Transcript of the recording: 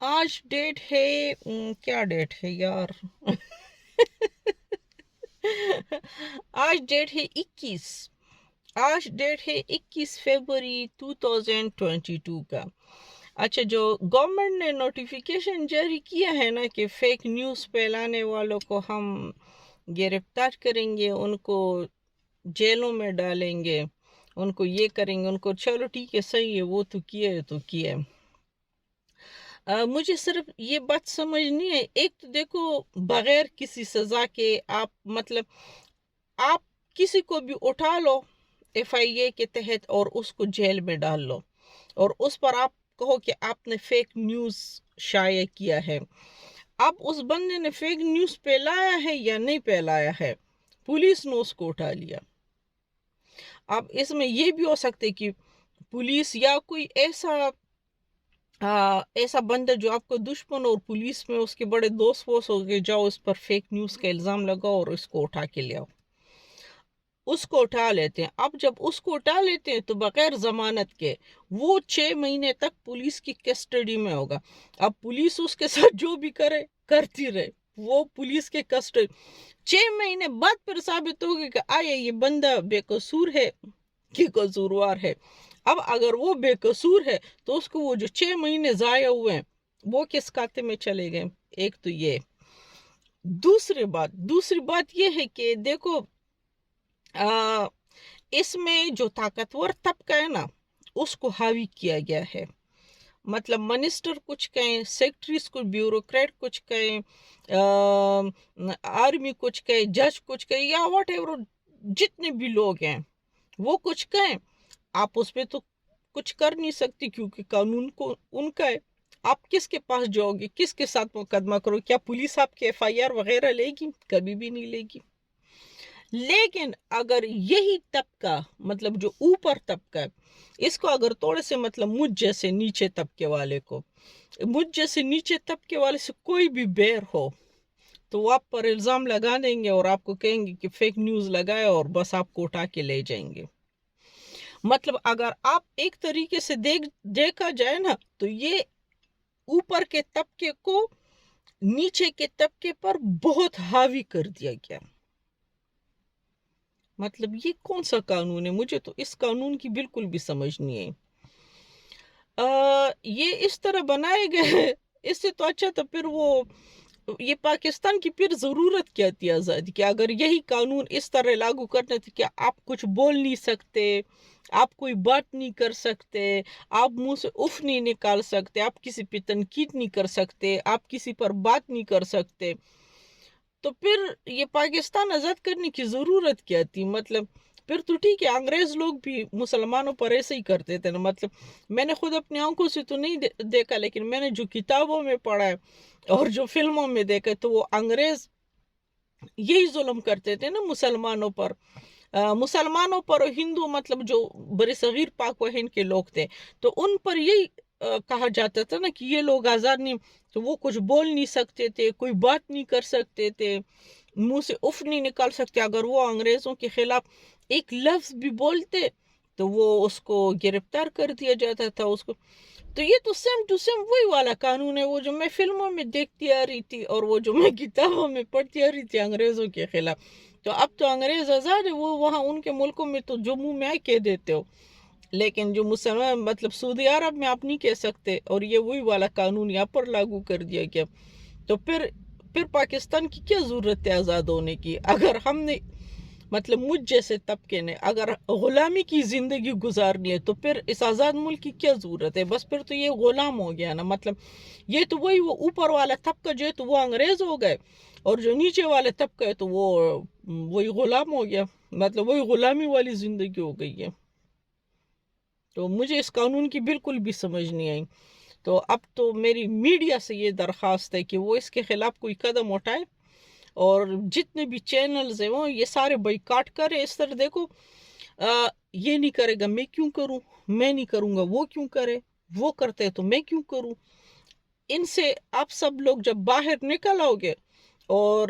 آج ڈیٹ ہے کیا ڈیٹ ہے یار آج ڈیٹ ہے 21. آج ڈیٹ ہے 21 فروری 2022 کا. اچھا، جو گورنمنٹ نے نوٹیفیکیشن جاری کیا ہے نا کہ فیک نیوز پھیلانے والوں کو ہم گرفتار کریں گے، ان کو جیلوں میں ڈالیں گے، ان کو یہ کریں گے، ان کو چلو ٹھیک ہے صحیح ہے، وہ تو کیا ہے تو کیا ہے. مجھے صرف یہ بات سمجھ نہیں ہے. ایک تو دیکھو، بغیر کسی سزا کے آپ مطلب آپ کسی کو بھی اٹھا لو FIA کے تحت اور اس کو جیل میں ڈال لو، اور اس پر آپ کہو کہ آپ نے فیک نیوز شائع کیا ہے. اب اس بندے نے فیک نیوز پھیلایا ہے یا نہیں پھیلایا ہے، پولیس نے اس کو اٹھا لیا. اب اس میں یہ بھی ہو سکتا ہے کہ پولیس یا کوئی ایسا بندہ جو آپ کو دشمن اور پولیس میں اس کے بڑے دوست ووست ہو گئے، جاؤ اس پر فیک نیوز کا الزام لگاؤ اور اس کو اٹھا کے لے آؤ. اس کو اٹھا لیتے ہیں. اب جب اس کو اٹھا لیتے ہیں تو بغیر ضمانت کے وہ 6 مہینے تک پولیس کی کسٹڈی میں ہوگا. اب پولیس اس کے ساتھ جو بھی کرتی رہے، وہ پولیس کے کسٹڈی. 6 مہینے بعد پھر ثابت ہوگا کہ آیا یہ بندہ بے قصور ہے کہ قصوروار ہے. اب اگر وہ بے قصور ہے تو اس کو وہ جو 6 مہینے ضائع ہوئے ہیں وہ کس کھاتے میں چلے گئے. ایک تو یہ. دوسری بات یہ ہے کہ دیکھو، اس میں جو طاقتور طبقہ ہے نا اس کو حاوی کیا گیا ہے. مطلب منسٹر کچھ کہیں، سیکٹریز کچھ، بیوروکریٹ کچھ کہیں، آرمی کچھ کہیں، جج کچھ کہیں، یا واٹ ایور جتنے بھی لوگ ہیں وہ کچھ کہیں. آپ اس پہ تو کچھ کر نہیں سکتے کیونکہ قانون کو ان کا ہے. آپ کس کے پاس جاؤ گے، کس کے ساتھ مقدمہ کرو؟ کیا پولیس آپ کے FIR وغیرہ لے گی؟ کبھی بھی نہیں لے گی. لیکن اگر یہی طبقہ مطلب جو اوپر طبقہ ہے، اس کو اگر تھوڑے سے مطلب مجھ جیسے نیچے طبقے والے سے کوئی بھی بیر ہو تو وہ آپ پر الزام لگا دیں گے اور آپ کو کہیں گے کہ فیک نیوز لگائے اور بس آپ کو اٹھا کے لے جائیں گے. مطلب اگر آپ ایک طریقے سے دیکھا جائے نا تو یہ اوپر کے طبقے کو نیچے کے طبقے پر بہت حاوی کر دیا گیا. مطلب یہ کون سا قانون ہے؟ مجھے تو اس قانون کی بالکل بھی سمجھ نہیں ہے. یہ اس طرح بنائے گئے، اس سے تو اچھا تو پھر یہ پاکستان کی پھر ضرورت کیا تھی آزادی کہ اگر یہی قانون اس طرح لاگو کرنے تھے کہ آپ کچھ بول نہیں سکتے، آپ کوئی بات نہیں کر سکتے، آپ منہ سے اف نہیں نکال سکتے، آپ کسی پہ تنقید نہیں کر سکتے، آپ کسی پر بات نہیں کر سکتے، تو پھر یہ پاکستان آزاد کرنے کی ضرورت کیا تھی؟ مطلب پھر تو ٹھیک ہے، انگریز لوگ بھی مسلمانوں پر ایسے ہی کرتے تھے نا. مطلب میں نے خود اپنی آنکھوں سے تو نہیں دیکھا، لیکن میں نے جو کتابوں میں پڑھا ہے اور جو فلموں میں دیکھا تو وہ انگریز یہی ظلم کرتے تھے نا مسلمانوں پر. مسلمانوں پر اور ہندو مطلب جو بر صغیر پاک و ہند کے لوگ تھے تو ان پر یہی کہا جاتا تھا نا کہ یہ لوگ آزاد نہیں، تو وہ کچھ بول نہیں سکتے تھے، کوئی بات نہیں کر سکتے تھے، منہ سے اف نہیں نکال سکتے. اگر وہ انگریزوں کے خلاف ایک لفظ بھی بولتے تو وہ اس کو گرفتار کر دیا جاتا تھا اس کو. تو یہ تو سیم ٹو سیم وہی والا قانون ہے وہ جو میں فلموں میں دیکھتی آ رہی تھی اور وہ جو میں کتابوں میں پڑھتی آ رہی تھی انگریزوں کے خلاف. تو اب تو انگریز آزاد ہے، وہ وہاں ان کے ملکوں میں تو جو منہ میں آئے کہہ دیتے ہو، لیکن جو مسلمان مطلب سعودی عرب میں آپ نہیں کہہ سکتے، اور یہ وہی والا قانون یہاں پر لاگو کر دیا گیا. تو پھر پاکستان کی کیا ضرورت ہے آزاد ہونے کی؟ اگر ہم نے مطلب مجھ جیسے طبقے نے اگر غلامی کی زندگی گزارنی ہے تو پھر اس آزاد ملک کی کیا ضرورت ہے؟ بس پھر تو یہ غلام ہو گیا نا. مطلب یہ تو وہی وہ اوپر والا طبقہ جو ہے تو وہ انگریز ہو گئے، اور جو نیچے والے طبقہ ہے تو وہ وہی غلام ہو گیا. مطلب وہی غلامی والی زندگی ہو گئی ہے. تو مجھے اس قانون کی بالکل بھی سمجھ نہیں آئی. تو اب تو میری میڈیا سے یہ درخواست ہے کہ وہ اس کے خلاف کوئی قدم اٹھائے، اور جتنے بھی چینلز ہیں وہ یہ سارے بائیکاٹ کرے. اس طرح دیکھو، یہ نہیں کرے گا میں کیوں کروں، میں نہیں کروں گا وہ کیوں کرے، وہ کرتے ہیں تو میں کیوں کروں. ان سے آپ سب لوگ جب باہر نکل آؤ گے اور